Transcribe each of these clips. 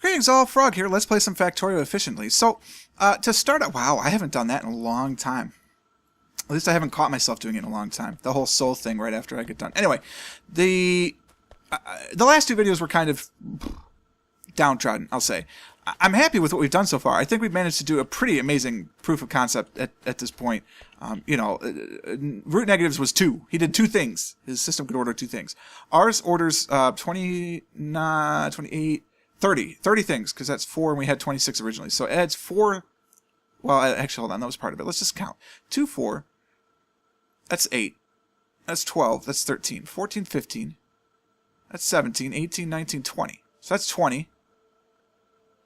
Greetings all, Frog here. Let's play some Factorio efficiently. So, to start out, wow, I haven't done that in a long time. At least I haven't caught myself doing it in a long time. The whole soul thing right after I get done. Anyway, the last two videos were kind of downtrodden, I'll say. I'm happy with what we've done so far. I think we've managed to do a pretty amazing proof of concept at this point. You know, root negatives was 2. He did 2 things. His system could order 2 things. Ours orders 28... 30 things, because that's 4 and we had 26 originally. So it adds 4, well, actually, hold on, that was part of it. Let's just count. 2, 4, that's 8, that's 12, that's 13, 14, 15, that's 17, 18, 19, 20. So that's 20.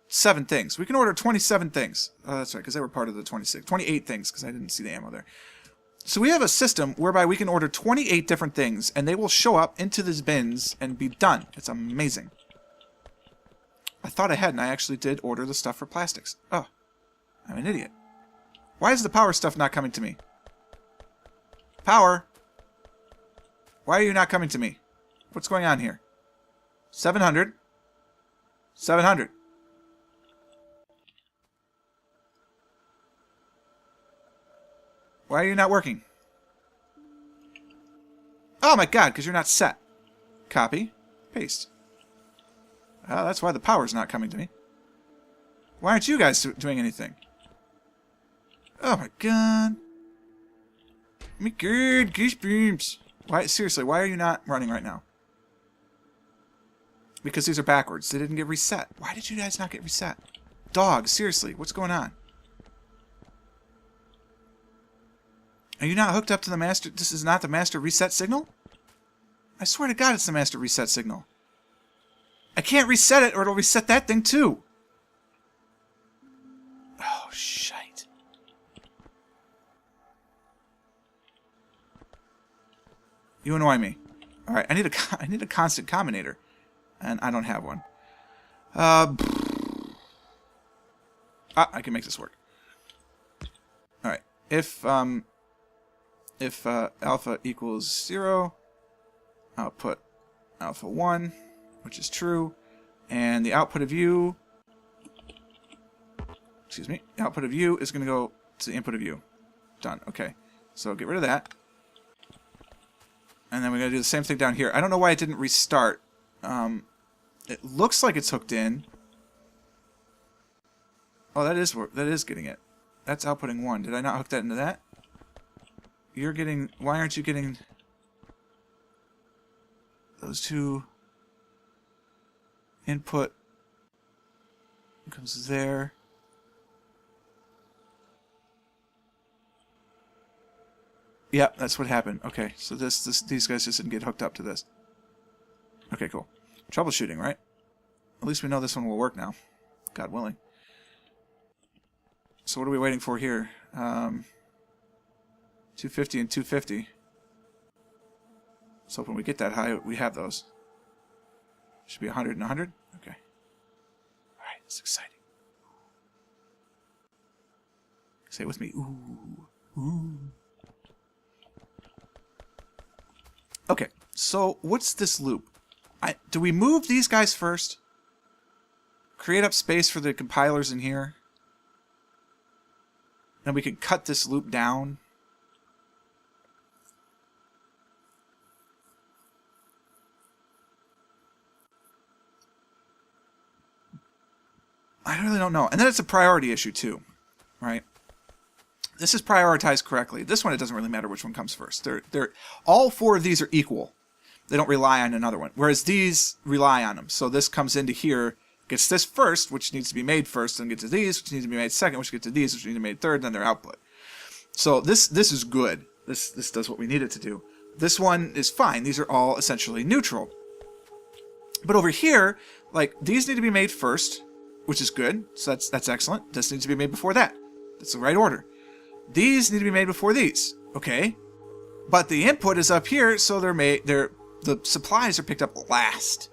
7 things. We can order 27 things. Oh, that's right, because they were part of the 26. 28 things, because I didn't see the ammo there. So we have a system whereby we can order 28 different things, and they will show up into these bins and be done. It's amazing. I thought I had, and I actually did order the stuff for plastics. Oh, I'm an idiot. Why is the power stuff not coming to me? Power! Why are you not coming to me? What's going on here? 700. 700. Why are you not working? Oh my god, because you're not set. Copy. Paste. That's why the power's not coming to me. Why aren't you guys doing anything? Oh my god. Me good, goosebumps. Why, seriously, why are you not running right now? Because these are backwards. They didn't get reset. Why did you guys not get reset? Dog, seriously, what's going on? Are you not hooked up to the master? This is not the master reset signal? I swear to God it's the master reset signal. I can't reset it or it'll reset that thing too. Oh, shite. You annoy me. Alright, I need a constant combinator. And I don't have one. I can make this work. Alright. If alpha equals 0, output alpha 1. Which is true, and the output of U, excuse me, the output of U is going to go to the input of U. Done. Okay, so get rid of that, and then we're going to do the same thing down here. I don't know why it didn't restart. It looks like it's hooked in. Oh, that is getting it. That's outputting 1. Did I not hook that into that? You're getting. Why aren't you getting those 2? Input comes there. Yep, that's what happened. Okay, so these guys just didn't get hooked up to this. Okay, cool. Troubleshooting, right? At least we know this one will work now. God willing. So what are we waiting for here? 250 and 250. So when we get that high, we have those. Should be 100 and 100? Okay. Alright, it's exciting. Say it with me. Ooh. Ooh. Okay, so what's this loop? Do we move these guys first? Create up space for the compilers in here? Then we can cut this loop down. I really don't know. And then it's a priority issue too, right? This is prioritized correctly. This one, it doesn't really matter which one comes first. All 4 of these are equal. They don't rely on another one. Whereas these rely on them. So this comes into here, gets this first, which needs to be made first, and gets to these, which needs to be made second, which gets to these, which need to be made third, and then their output. So this is good. This does what we need it to do. This one is fine. These are all essentially neutral. But over here, like, these need to be made first, which is good, so that's excellent. This needs to be made before that. That's the right order. These need to be made before these. Okay. But the input is up here, so the supplies are picked up last.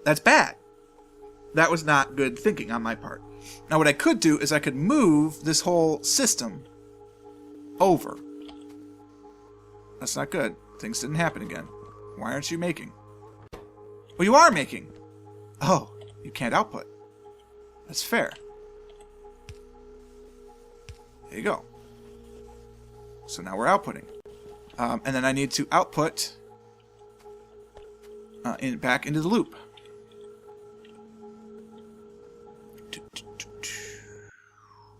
That's bad. That was not good thinking on my part. Now what I could do is I could move this whole system over. That's not good. Things didn't happen again. Why aren't you making? Well, you are making. Oh, you can't output. That's fair. There you go. So now we're outputting. And then I need to output back into the loop.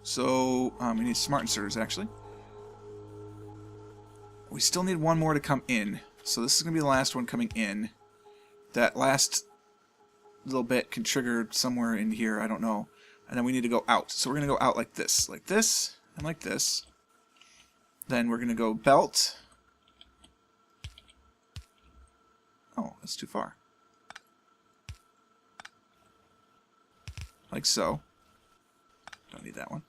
So we need smart inserters, actually. We still need one more to come in. So this is going to be the last one coming in. That last little bit can trigger somewhere in here, I don't know. And then we need to go out. So we're going to go out like this, and like this. Then we're going to go belt. Oh, that's too far. Like so. Don't need that one.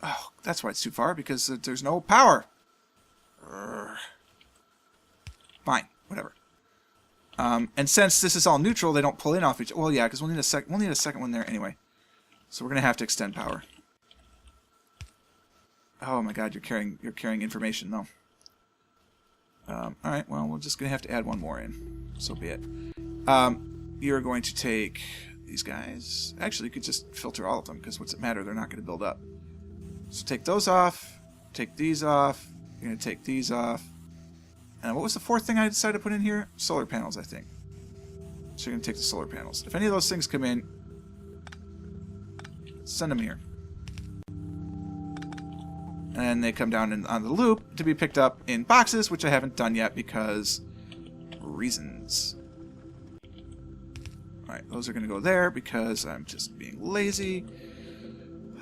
Oh, that's why it's too far, because there's no power. Fine, whatever. And since this is all neutral, they don't pull in off each other. Well, yeah, because we'll need a second one there anyway. So we're gonna have to extend power. Oh my God, you're carrying information though. All right, well, we're just gonna have to add one more in. So be it. You're going to take these guys. Actually, you could just filter all of them, because what's it matter? They're not going to build up. So take those off. Take these off. You're going to take these off. And what was the fourth thing I decided to put in here? Solar panels, I think. So you're going to take the solar panels. If any of those things come in, send them here. And they come down on the loop to be picked up in boxes, which I haven't done yet because reasons. Alright, those are going to go there because I'm just being lazy.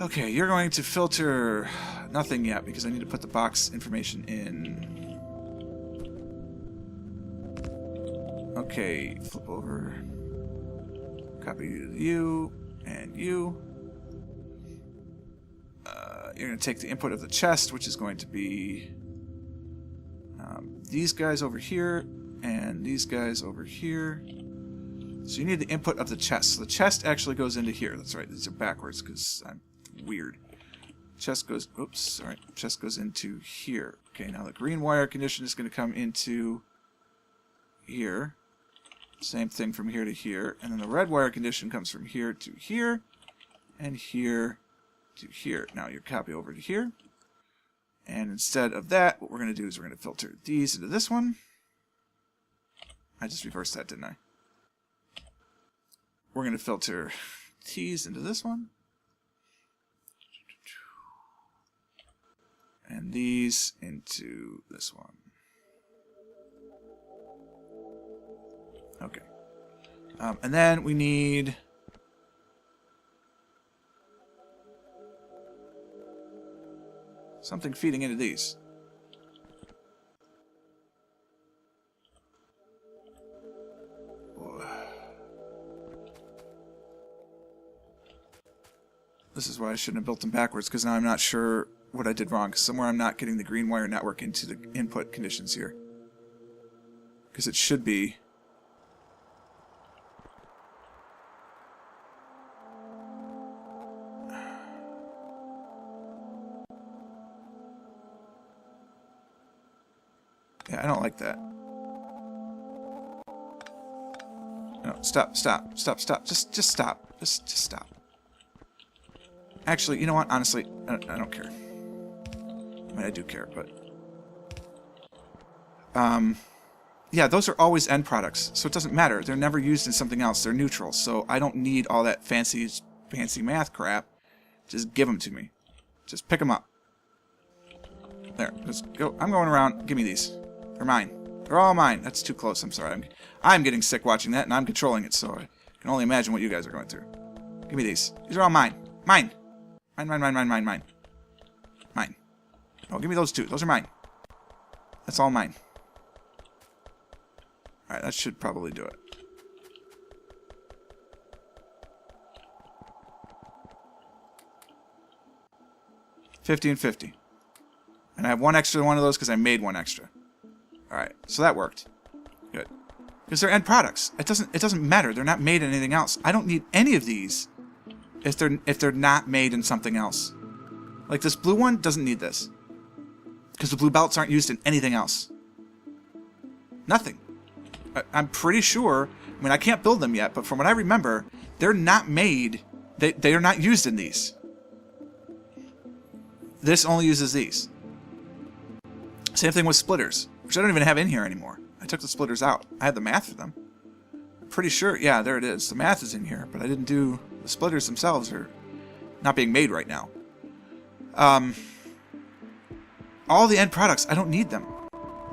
Okay, you're going to filter nothing yet because I need to put the box information in. Okay, flip over. Copy you and you. You're going to take the input of the chest, which is going to be these guys over here and these guys over here. So you need the input of the chest. So the chest actually goes into here. That's right. These are backwards because I'm weird. Chest goes... Oops. Sorry. Chest goes into here. Okay, now the green wire condition is going to come into here. Same thing from here to here. And then the red wire condition comes from here to here. And here to here. Now you copy over to here. And instead of that, what we're going to do is we're going to filter these into this one. I just reversed that, didn't I? We're going to filter these into this one. And these into this one. Okay. And then we need... something feeding into these. This is why I shouldn't have built them backwards, because now I'm not sure what I did wrong. Somewhere I'm not getting the green wire network into the input conditions here. Because it should be... Yeah, I don't like that. No, stop. Just stop. Just stop. Actually, you know what? Honestly, I don't care. I mean, I do care, but... yeah, those are always end products, so it doesn't matter. They're never used in something else. They're neutral, so I don't need all that fancy math crap. Just give them to me. Just pick them up. There, let's go. I'm going around. Give me these. They're mine. They're all mine. That's too close. I'm sorry. I'm getting sick watching that, and I'm controlling it, so I can only imagine what you guys are going through. Give me these. These are all mine. Mine. Mine. Oh, give me those two. Those are mine. That's all mine. Alright, that should probably do it. $50 and $50. And I have one extra one of those because I made one extra. Alright, so that worked. Good. Because they're end products. It doesn't matter. They're not made in anything else. I don't need any of these if they're not made in something else. Like this blue one doesn't need this. Because the blue belts aren't used in anything else. Nothing. I'm pretty sure I mean, I can't build them yet, but from what I remember, they're not made. They are not used in these. This only uses these. Same thing with splitters, which I don't even have in here anymore. I took the splitters out. I had the math for them. I'm pretty sure, yeah, there it is. The math is in here, but I didn't do... The splitters themselves are not being made right now. All the end products, I don't need them.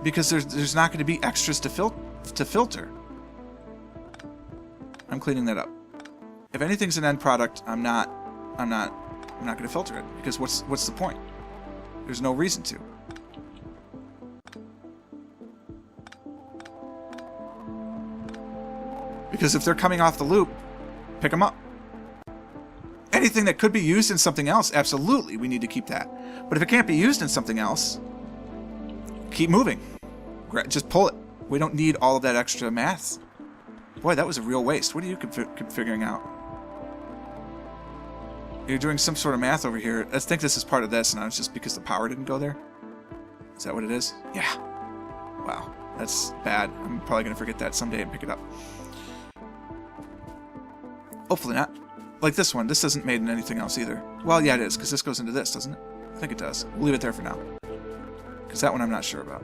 Because there's not going to be extras to filter. I'm cleaning that up. If anything's an end product, I'm not going to filter it. Because what's the point? There's no reason to. Because if they're coming off the loop, pick them up. Anything that could be used in something else, absolutely, we need to keep that. But if it can't be used in something else, keep moving. Just pull it. We don't need all of that extra math. Boy, that was a real waste. What are you figuring out? You're doing some sort of math over here. I think this is part of this, and it's just because the power didn't go there. Is that what it is? Yeah. Wow, that's bad. I'm probably going to forget that someday and pick it up. Hopefully not. Like this one. This isn't made in anything else either. Well, yeah, it is, because this goes into this, doesn't it? I think it does. We'll leave it there for now. Because that one I'm not sure about.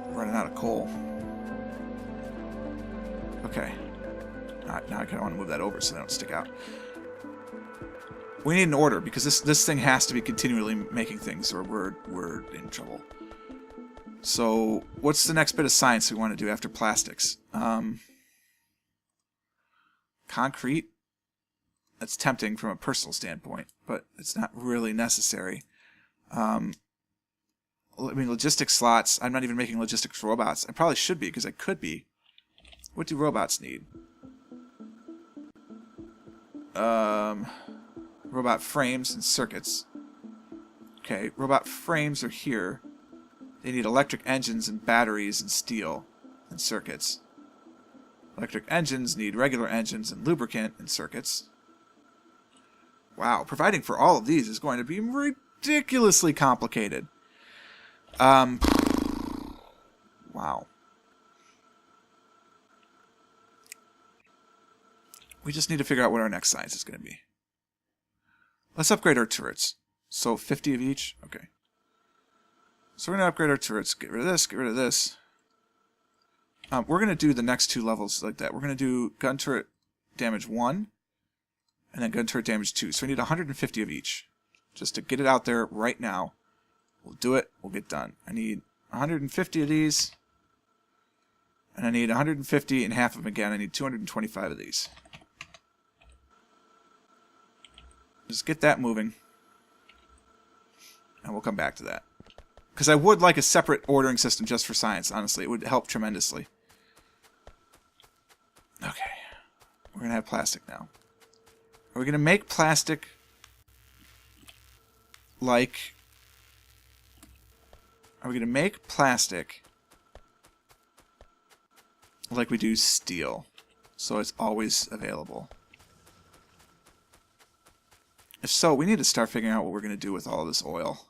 Running out of coal. Okay. Now I kind of want to move that over so they don't stick out. We need an order, because this thing has to be continually making things, or we're in trouble. So, what's the next bit of science we want to do after plastics? Concrete. That's tempting from a personal standpoint, but it's not really necessary. I mean, logistics slots. I'm not even making logistics robots. I probably should be, because I could be. What do robots need? Robot frames and circuits. Okay, robot frames are here. They need electric engines and batteries and steel and circuits. Electric engines need regular engines and lubricant and circuits. Wow, providing for all of these is going to be ridiculously complicated. Wow. We just need to figure out what our next science is going to be. Let's upgrade our turrets. So 50 of each? Okay. So we're going to upgrade our turrets. Get rid of this, get rid of this. We're going to do the next two levels like that. We're going to do gun turret damage 1 and then gun turret damage 2. So we need 150 of each. Just to get it out there right now. We'll do it. We'll get done. I need 150 of these. And I need 150 and half of them again. I need 225 of these. Just get that moving. And we'll come back to that. Because I would like a separate ordering system just for science, honestly. It would help tremendously. Okay. We're going to have plastic now. Are we going to make plastic like... Are we going to make plastic like we do steel, so it's always available? If so, we need to start figuring out what we're going to do with all of this oil.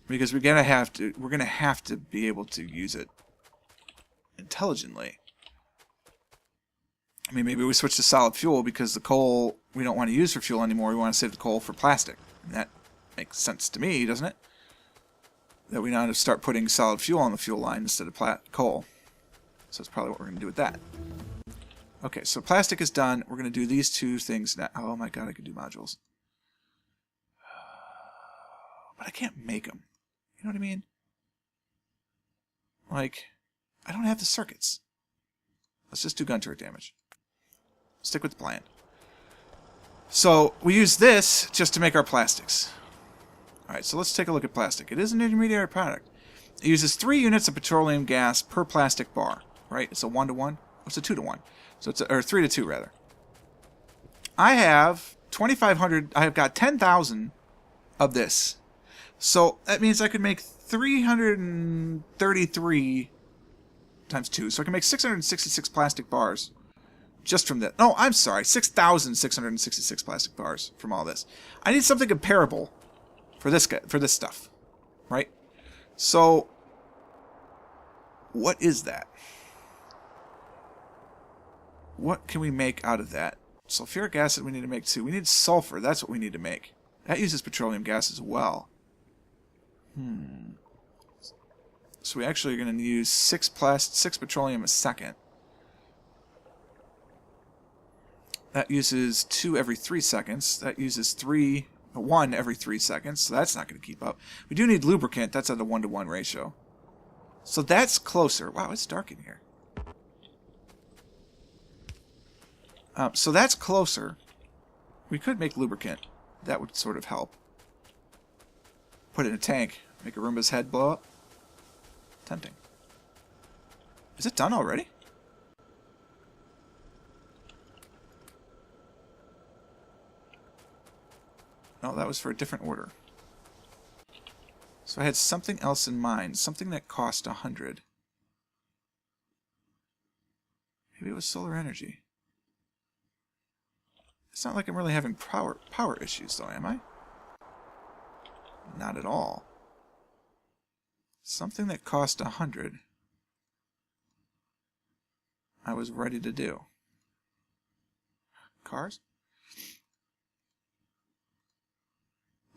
Because we're going to have to be able to use it intelligently. I mean, maybe we switch to solid fuel because the coal we don't want to use for fuel anymore. We want to save the coal for plastic. And that makes sense to me, doesn't it? That we now start putting solid fuel on the fuel line instead of coal. So that's probably what we're going to do with that. Okay, so plastic is done. We're going to do these two things now. Oh my god, I could do modules. But I can't make them. You know what I mean? Like, I don't have the circuits. Let's just do gun turret damage. Stick with the plan. So, we use this just to make our plastics. Alright, so let's take a look at plastic. It is an intermediary product. It uses 3 units of petroleum gas per plastic bar. Right? It's a 1-to-1. It's a 2-to-1. So it's or 3-to-2 rather. I have 2,500. I have got 10,000 of this. So that means I could make 333 times 2. So I can make 666 plastic bars just from that. No, I'm sorry, 6,666 plastic bars from all this. I need something comparable for this stuff, right? So What is that? What can we make out of that? Sulfuric acid we need to make too. We need sulfur. That's what we need to make. That uses petroleum gas as well. So we actually are going to use 6 petroleum a second. That uses 2 every 3 seconds. That uses 1 every 3 seconds. So that's not going to keep up. We do need lubricant. That's at a 1-to-1 ratio. So that's closer. Wow, it's dark in here. So that's closer. We could make lubricant. That would sort of help. Put it in a tank. Make a Roomba's head blow up. Tempting. Is it done already? No, that was for a different order. So I had something else in mind. Something that cost 100. Maybe it was solar energy. It's not like I'm really having power issues, though, am I? Not at all. Something that cost 100. I was ready to do. Cars?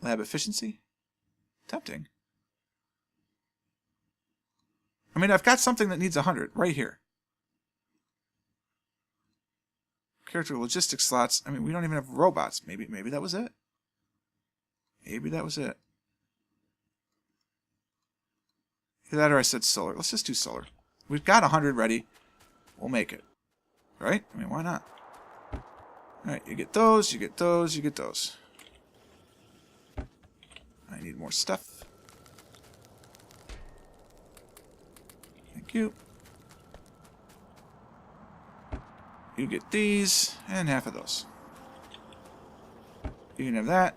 Lab efficiency? Tempting. I mean, I've got something that needs 100 right here. Character logistics slots. I mean, we don't even have robots. Maybe that was it. Maybe that was it. Either that or I said solar. Let's just do solar. We've got 100 ready. We'll make it. Right? I mean, why not? Alright, you get those, you get those, you get those. I need more stuff. Thank you. You get these, and half of those. You can have that,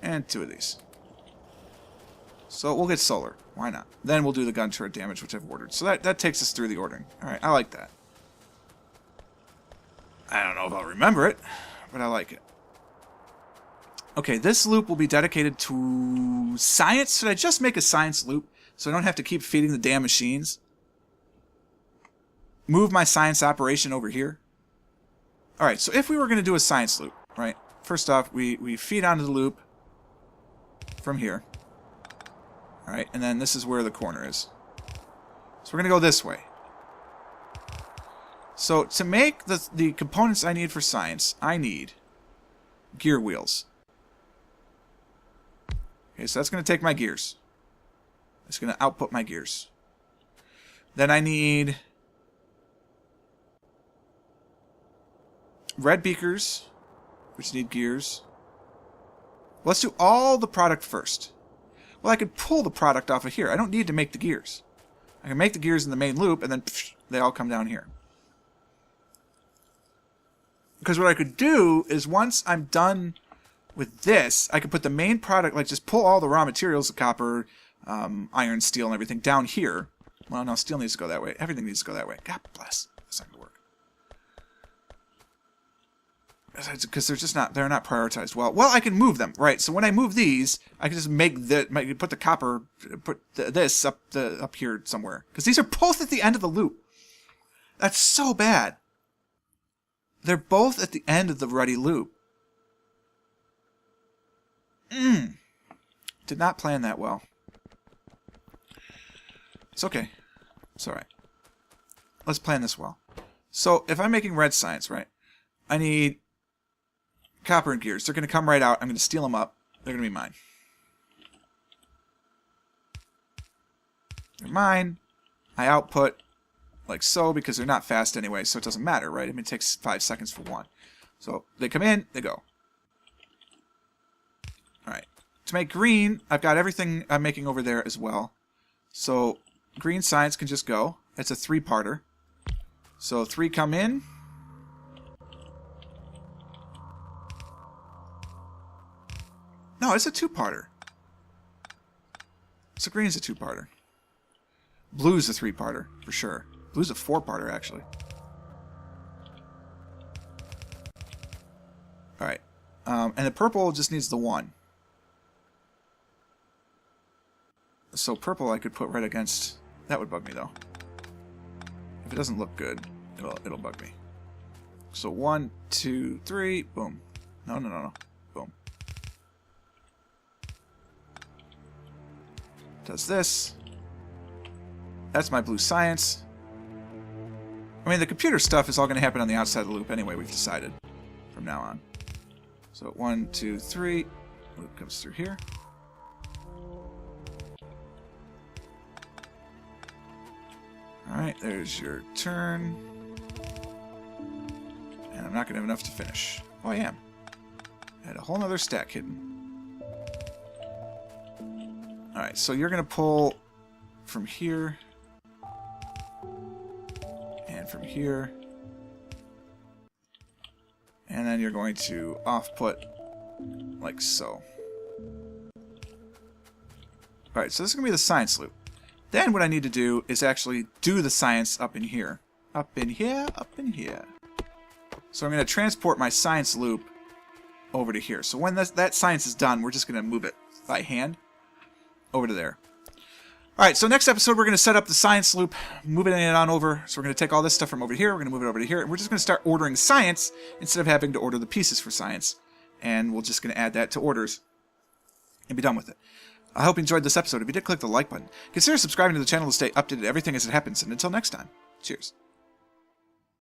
and 2 of these. So we'll get solar. Why not? Then we'll do the gun turret damage, which I've ordered. So that takes us through the ordering. Alright, I like that. I don't know if I'll remember it, but I like it. Okay, this loop will be dedicated to science. Should I just make a science loop so I don't have to keep feeding the damn machines? Move my science operation over here. Alright, so if we were going to do a science loop, right? First off, we feed onto the loop from here. Alright, and then this is where the corner is. So we're going to go this way. So to make the components I need for science, I need gear wheels. Okay, so that's going to take my gears. It's going to output my gears. Then I need red beakers, which need gears. Let's do all the product first. Well, I could pull the product off of here. I don't need to make the gears. I can make the gears in the main loop, and then they all come down here. Because what I could do is once I'm done with this, I could put the main product, like just pull all the raw materials, the copper, iron, steel, and everything down here. Well, no, steel needs to go that way. Everything needs to go that way. God bless. That's not going to work. Because they're not prioritized well. Well, I can move them, right? So when I move these, I can just put the copper, this up here somewhere. Because these are both at the end of the loop. That's so bad. They're both at the end of the ready loop. Did not plan that well. It's okay. It's alright. Let's plan this well. So, if I'm making red science, right? I need copper and gears. They're going to come right out. I'm going to steal them up. They're going to be mine. They're mine. I output like so because they're not fast anyway, so it doesn't matter, right? I mean, it takes 5 seconds for one. So, they come in, they go. Alright. To make green, I've got everything I'm making over there as well. So, green science can just go. It's a 3-parter. So, 3 come in. No, it's a 2-parter. So, green's a 2-parter. Blue's a 3-parter, for sure. Blue's a 4-parter, actually. Alright. And the purple just needs the 1. So purple I could put right against... That would bug me, though. If it doesn't look good, it'll bug me. So 1, 2, 3, boom. No. Boom. Does this. That's my blue science. I mean, the computer stuff is all going to happen on the outside of the loop anyway, we've decided, from now on. So 1, 2, 3, loop comes through here. Alright, there's your turn. And I'm not going to have enough to finish. Oh, I am. I had a whole other stack hidden. Alright, so you're going to pull from here. And from here. And then you're going to off-put like so. Alright, so this is going to be the science loop. Then what I need to do is actually do the science up in here. Up in here, up in here. So I'm going to transport my science loop over to here. So when that science is done, we're just going to move it by hand over to there. Alright, so next episode we're going to set up the science loop, moving it on over. So we're going to take all this stuff from over here, we're going to move it over to here, and we're just going to start ordering science instead of having to order the pieces for science. And we're just going to add that to orders and be done with it. I hope you enjoyed this episode. If you did, click the like button. Consider subscribing to the channel to stay updated to everything as it happens. And until next time, cheers.